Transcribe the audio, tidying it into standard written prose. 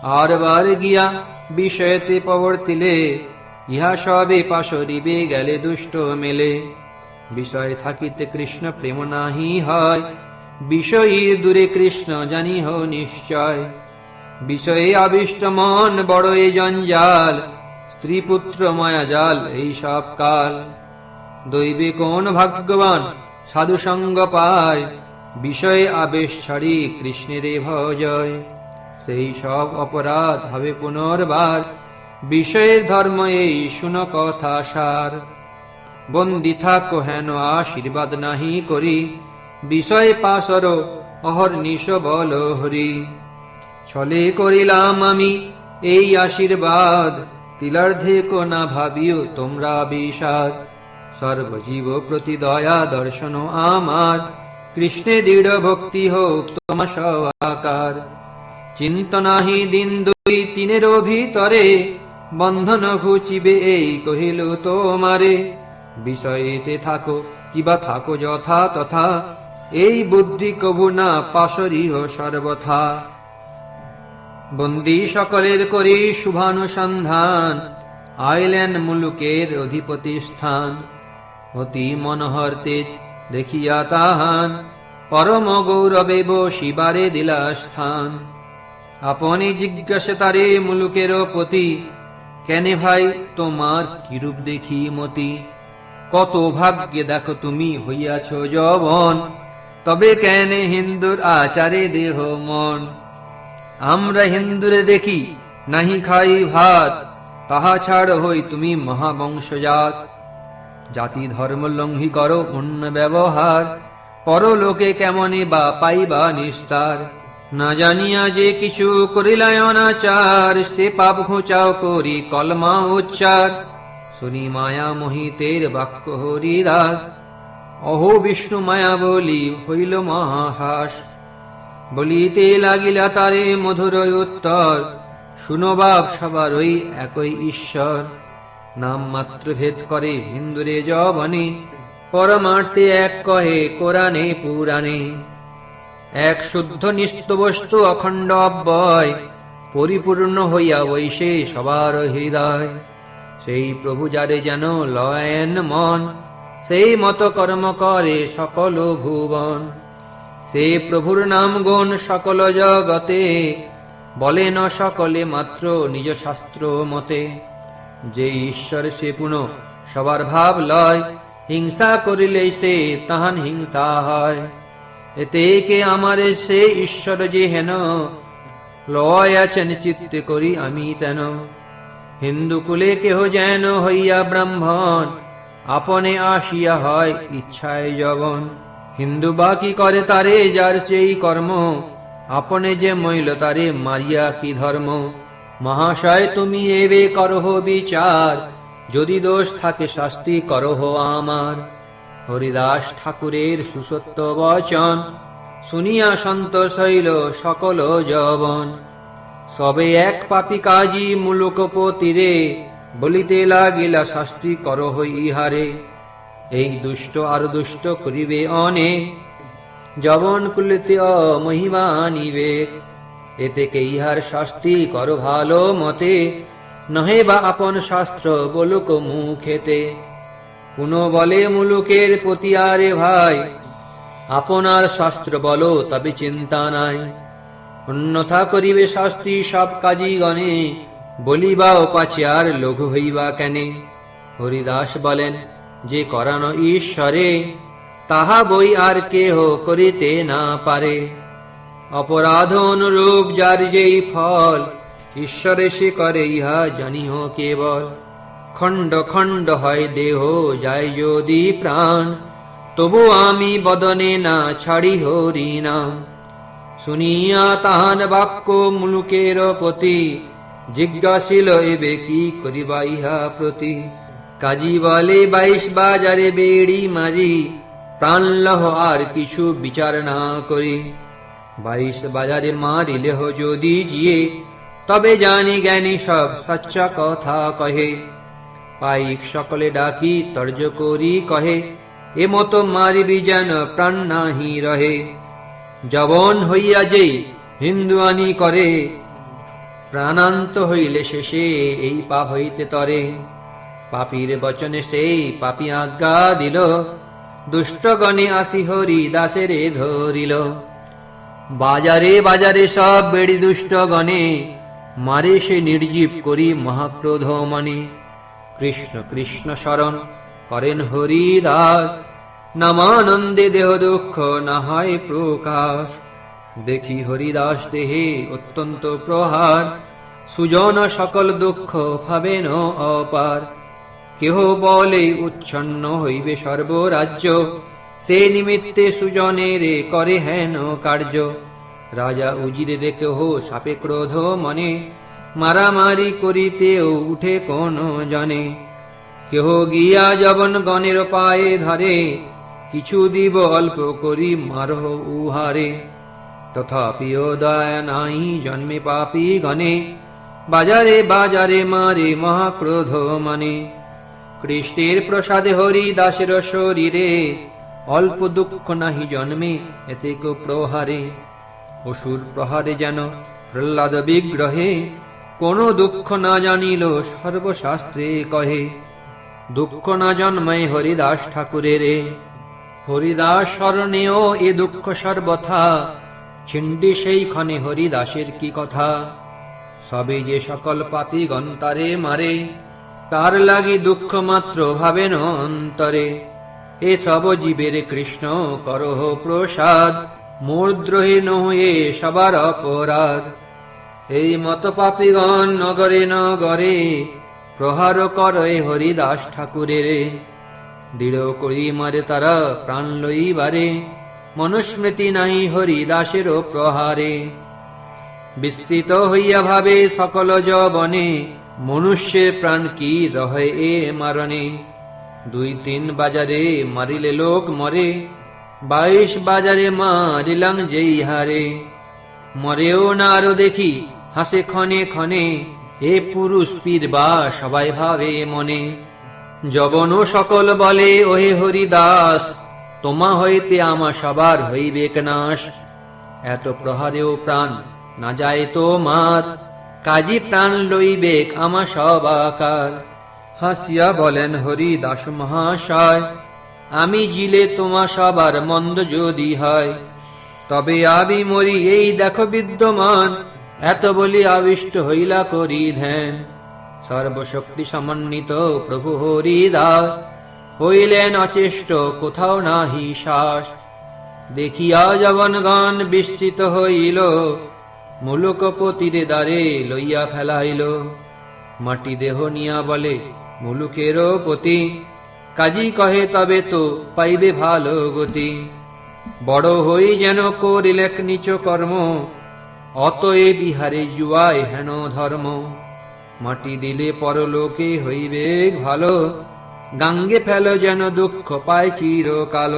আর বার গিয়া বিষয়তে প্রবর্তিলে ইহা সবে পাশরিবে গেলে দুষ্ট মেলে। বিষয় থাকিতে কৃষ্ণ প্রেম নাহি হয়, বিষয়ীর দূরে কৃষ্ণ জানিহ নিশ্চয়। বিষয়ে আবিষ্ট মন বড়ই জঞ্জাল, স্ত্রী পুত্র মায়াজাল এই সব কাল। দৈবে কোন ভাগ্যবান সাধু সঙ্গ পায়, বিষয়ে আবেশ ছাড়ি কৃষ্ণেরে ভজয়। সেই সব অপরাধ হবে পুনর্বার, বিষয়ের ধর্ম এই শুন কথা সার। বন্দি থাকো হেন আশীর্বাদ নাহি করি, বিষয় পাশর অহর্নিশ বল হরি। ছলে করিলাম আমি এই আশীর্বাদ, তিলার্ধে কো না ভাবিও তোমরা বিষাদ। সর্বজীব প্রতি দয়া দর্শন আমার, কৃষ্ণে দৃঢ় ভক্তি হোক তোমা সবাকার। চিন্ত নাহি দিন দুই তিনের ভিতরে, বন্ধন ঘুচিবে এই কহিল তোমারে। বিষয়েতে থাকো কিবা থাকো যথা তথা, এই বুদ্ধি কভু না পাশরিহ সর্বথা। বন্দী সকলের করি শুভানুসন্ধান, আইলেন মুলুকের অধিপতি স্থান। অতি মনোহর তেজ দেখিয়া তাহান, পরম গৌরবে বসিবারে দিলা স্থান। আপনি জিজ্ঞাসে তারে মুলুকের পতি, কেনে ভাই তোমার কিরূপ দেখি মতি। কত ভাগ্যে দেখো তুমি হইয়াছ যবন, তবে কেনে হিন্দুর আচারে দেহ মন। আমরা হিন্দুরে দেখি নাহি খাই ভাত, তাহা ছাড় হই তুমি মহাবংশজাত। জাতি ধর্ম লঙ্ঘি করো অন্য ব্যবহার, পরলোকে কেমনে বা পাইবা নিস্তার। না জানিয়া যে কিছু করিলাই অনাচার, সে পাপ ঘুচাও করি কলমা উচ্চার। শুনি মায়া মোহিতের বাক্য হরিদাস, অহো বিষ্ণু মায়া বলি হইল মহাহাস। বলিতে লাগিলা তারে মধুর উত্তর, শুনো বাপ সবারই একই ঈশ্বর। নাম মাত্র ভেদ করে হিন্দুরে যবনে, পরমার্থে এক কহে কোরআনে পুরাণে। এক শুদ্ধ নিত্য বস্তু অখণ্ড অব্যয়, পরিপূর্ণ হইয়া বৈশে সবার হৃদয়। সেই প্রভু যারে যেন লয়েন মন, সেই মত কর্ম করে সকল ভুবন। সে প্রভুর নাম গুণ সকল জগতে, বলেন সকলে মাত্র নিজ শাস্ত্র মতে। যে ঈশ্বর সে পুনঃ সবার ভাব লয়, হিংসা করিলে সে তাহান হিংসা হয়। এতে কে আমারে সে ঈশ্বর যে হেন, লয় আছেন চিত্তে করি আমি তেন। হিন্দু কুলে কেহ যেন হইয়া ব্রাহ্মণ, আপনে আসিয়া হয় ইচ্ছায় যবন। হিন্দু বাকি করে তারে যার সেই কর্ম, আপনে যে মইল তারে মারিয়া কি ধর্ম। মহাশয় তুমি এবে করহ বিচার, যদি দোষ থাকে শাস্তি করহ আমার। হরিদাস ঠাকুরের সুসত্য বচন, শুনিয়া সন্তোষ হইল সকল যবন। সবে এক পাপী কাজী মুলুকপতিরে, বলিতে লাগিলা শাস্তি করহ ইহারে। এই দুষ্ট আর দুষ্ট করিবে অনেক, যবন কুলিতে অমহিমা আনিবে। এতে কে ইহার শাস্তি কর ভালো মতে, নহে বা আপন শাস্ত্র বলুক মুখেতে। পুনঃ বলে মুলুকের পতি আরে ভাই, আপনার শাস্ত্র বলো তবে চিন্তা নাই। অন্যথা করিবে শাস্তি সব কাজী গণে, বলিবাও পাছে আর লঘু হইবা কেনে। হরিদাস বলেন যে করানো ঈশ্বরে, তাহা বই আর কেহ করিতে না পারে। অপরাধ অনুরূপ যার যেই ফল, ঈশ্বরে সে করে ইহা জানিহ কেবল। খণ্ড খণ্ড হয় দেহ যায় যদি প্রাণ, তবু আমি বদনে না ছাড়ি হরি নাম। শুনিয়া তাহান বাক্য মুলুকের পতি, জিজ্ঞাসিল এবে কি করিবা ইহা প্রতি। কাজী বলে 22 বাজারে বেড়ি মাঝি, প্রাণ লহ আর কিছু বিচার না করি। 22 বাজারে মারিলেহ যদি জিয়ে, তবে জানি জ্ঞানী সব সচ্চা কথা কহে। পাইক সকলে ডাকি তর্জ করি কহে, এ মতো মারিবি যেন প্রাণ নাহি রহে। জবন হইয়া যে হিন্দু আনি করে, প্রাণান্ত হইলে শেষে এই পাপ হইতে তরে। পাপীর বচনে সেই পাপী আজ্ঞা দিল, দুষ্টগণে আসি হরি দাসেরে ধরিল। বাজারে বাজারে সব বেড়ি দুষ্টগণে, মারে সে নির্জীব করি মহাক্রোধ মনে। কৃষ্ণ কৃষ্ণ শরণ করেন হরিদাস, নামানন্দে দেহ দুঃখ না হয় প্রকাশ। দেখি হরিদাস দেহে অত্যন্ত প্রহার, সুজন সকল দুঃখ ভাবেন অপার। কেহ বলে উচ্ছন্ন হইবে সর্বরাজ্য, সে নিমিত্তে সুজনের করে হেন কার্য। রাজা উজিরে কেহ সাপে ক্রোধ মনে, মারামারি করিতেও উঠে কোন জনে। কেহ গিয়া যবন গণের পায়ে ধরে, কিছু দিব অল্প করি মারহ উহারে। তথাপিও দয়া নাই জন্মে পাপী গণে, বাজারে বাজারে মারে মহাক্রোধ মনে। কৃষ্ণের প্রসাদে হরি দাসের শরীরে, অল্প দুঃখ নাহি জন্মে এতেক প্রহারে। অসুর প্রহারে যেন প্রহ্লাদ বিগ্রহে, কোন দুঃখ না জানিল সর্বশাস্ত্রে কহে। দুঃখ না জন্মায় হরিদাস ঠাকুরের, হরিদাস স্মরণেও এ দুঃখ সর্বথা। ছিন্ডি সেই ক্ষণে হরিদাসের কি কথা। সবে যে সকল পাপী গন্তারে মারে, তার লাগি দুঃখ মাত্র ভাবেন অন্তরে। এ সব জীবের কৃষ্ণ করহ প্রসাদ, মোর দ্রোহী নহে সবার অপরাধ। এই মত পাপীগণ নগরে নগরে, প্রহার করে হরিদাস ঠাকুরের। দৃঢ় করি মারে তারা প্রাণ লইবারে, মনুস্মৃতি নাই হরিদাসের প্রহারে। বিস্তৃত হইয়া ভাবে সকল যবনে, মনুষ্যের প্রাণ কি রহে এ মারণে। 2-3 বাজারে মারিলে লোক মরে, 22 বাজারে মারিলাম যেই হারে। মরেও না আরো দেখি হাসে ক্ষণে ক্ষণে, এ পুরুষ পীর বা সবাই ভাবে মনে। যবন সকল বলে ওহে হরিদাস, তোমা হইতে আমা সবার হইবেক নাশ। এত প্রহারেও প্রাণ না যায় তোমার, কাজী প্রাণ লইবেক আমা সবাকার। হাসিয়া বলেন হরিদাস মহাশয়, আমি জিলে তোমা সবার মন্দ যদি হয়, তবে আমি মরি এই দেখো বিদ্যমান। এত বলি আবিষ্ট হইলা করি ধ্যান। সর্বশক্তি সমন্বিত প্রভু হরিদাস, হইলেন অচেষ্ট কোথাও নাহি শ্বাস। দেখিয়া যবনগণ বিস্তৃত হইল, মুলুকপতির দ্বারে লইয়া ফেলাইল। মাটি দেহ নিয়া বলে মুলুকেরও পতি, কাজী কহে তবে তো পাইবে ভালো গতি। বড় হই যেন করিলেক নিচ কর্ম, অতএব ইহারে জুয়ায় হেন ধর্ম। মাটি দিলে পরলোকে হইবে ভালো, গাঙ্গে ফেল যেন দুঃখ পায় চিরকাল।